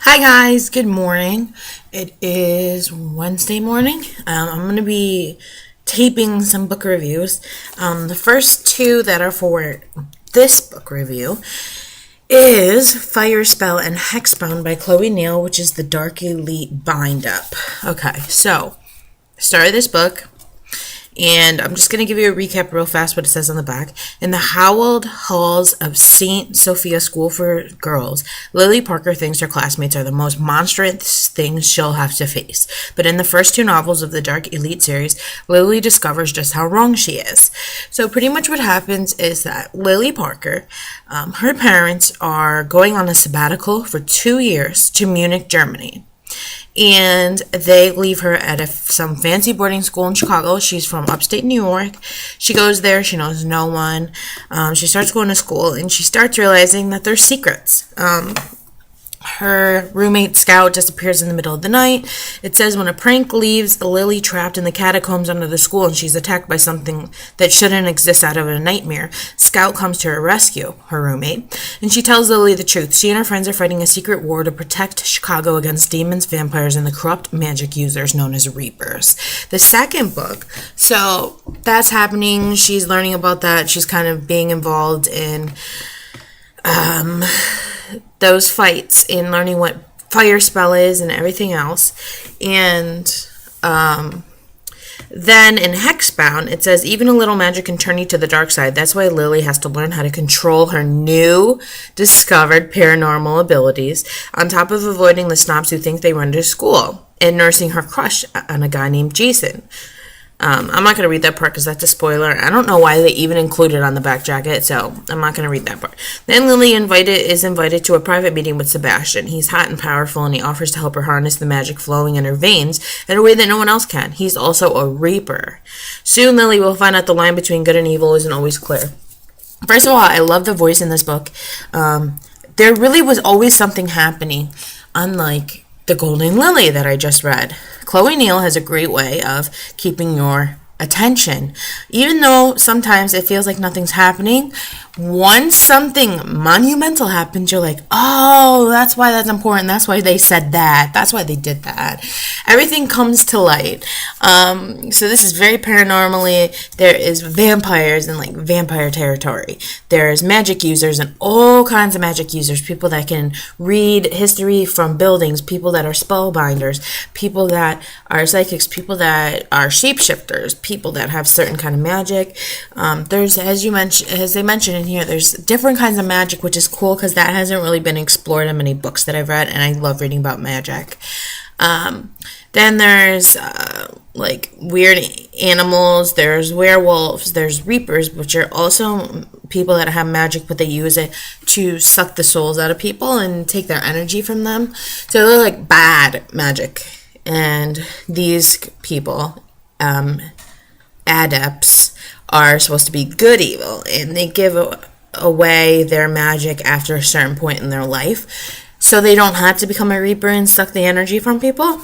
Hi guys, good morning. It is Wednesday morning. I'm going to be taping some book reviews. The first two that are for this book review is Firespell and Hexbound by Neill, which is the Dark Elite bind-up. Okay, so I started this book, and I'm just going to give you a recap real fast what it says on the back. In the hallowed halls of St. Sophia School for Girls, Lily Parker thinks her classmates are the most monstrous things she'll have to face. But in the first two novels of the Dark Elite series, Lily discovers just how wrong she is. So pretty much what happens is that Lily Parker, her parents are going on a sabbatical for 2 years to Munich, Germany. And they leave her at some fancy boarding school in Chicago. She's from upstate New York. She goes there. She knows no one. She starts going to school, and she starts realizing that there's secrets. Her roommate Scout disappears in the middle of the night. It says when a prank leaves Lily trapped in the catacombs under the school and she's attacked by something that shouldn't exist out of a nightmare, Scout comes to her rescue, her roommate, and she tells Lily the truth. She and her friends are fighting a secret war to protect Chicago against demons, vampires, and the corrupt magic users known as Reapers. The second book, so that's happening. She's learning about that. She's kind of being involved in those fights and learning what Firespell is and everything else. And then in Hexbound, it says, even a little magic can turn you to the dark side. That's why Lily has to learn how to control her new discovered paranormal abilities, on top of avoiding the snobs who think they run to school, and nursing her crush on a guy named Jason. I'm not going to read that part because that's a spoiler. I don't know why they even included it on the back jacket, so I'm not going to read that part. Then Lily is invited to a private meeting with Sebastian. He's hot and powerful, and he offers to help her harness the magic flowing in her veins in a way that no one else can. He's also a Reaper. Soon Lily will find out the line between good and evil isn't always clear. First of all, I love the voice in this book. There really was always something happening, unlike The Golden Lily that I just read. Neill has a great way of keeping your attention. Even though sometimes it feels like nothing's happening, once something monumental happens, you're like, oh, that's why that's important. That's why they said that. That's why they did that. Everything comes to light. So this is very paranormally. There is vampires and like vampire territory. There's magic users and all kinds of magic users. People that can read history from buildings. People that are spellbinders. People that are psychics. People that are shapeshifters. People that have certain kind of magic. There's, as they mentioned in here, there's different kinds of magic, which is cool because that hasn't really been explored in many books that I've read, and I love reading about magic. Then there's like weird animals. There's werewolves. There's reapers, which are also people that have magic, but they use it to suck the souls out of people and take their energy from them. So they're like bad magic, and these people, adepts, are supposed to be good evil, and they give away their magic after a certain point in their life, so they don't have to become a reaper and suck the energy from people.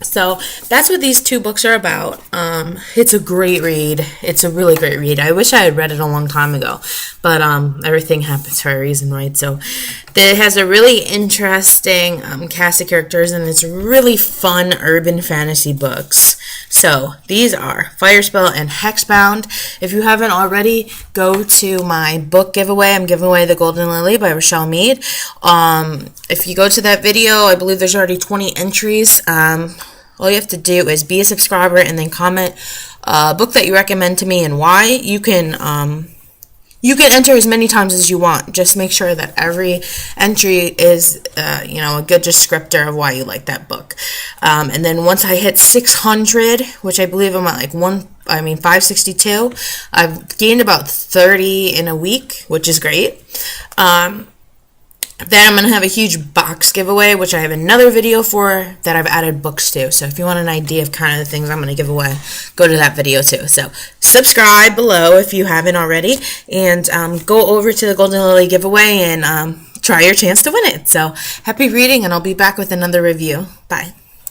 So that's what these two books are about. It's a great read. It's a really great read. I wish I had read it a long time ago, but everything happens for a reason, right? So it has a really interesting cast of characters, and it's really fun urban fantasy books. So these are Firespell and Hexbound. If you haven't already, go to my book giveaway. I'm giving away The Golden Lily by Rochelle Mead. If you go to that video, I believe there's already 20 entries. All you have to do is be a subscriber and then comment a book that you recommend to me and why. You can enter as many times as you want. Just make sure that every entry is, a good descriptor of why you like that book. And then once I hit 600, which I believe I'm at 562, I've gained about 30 in a week, which is great. Then I'm going to have a huge box giveaway, which I have another video for that I've added books to. So if you want an idea of kind of the things I'm going to give away, go to that video too. So subscribe below if you haven't already, and go over to the Golden Lily giveaway and try your chance to win it. So happy reading, and I'll be back with another review. Bye.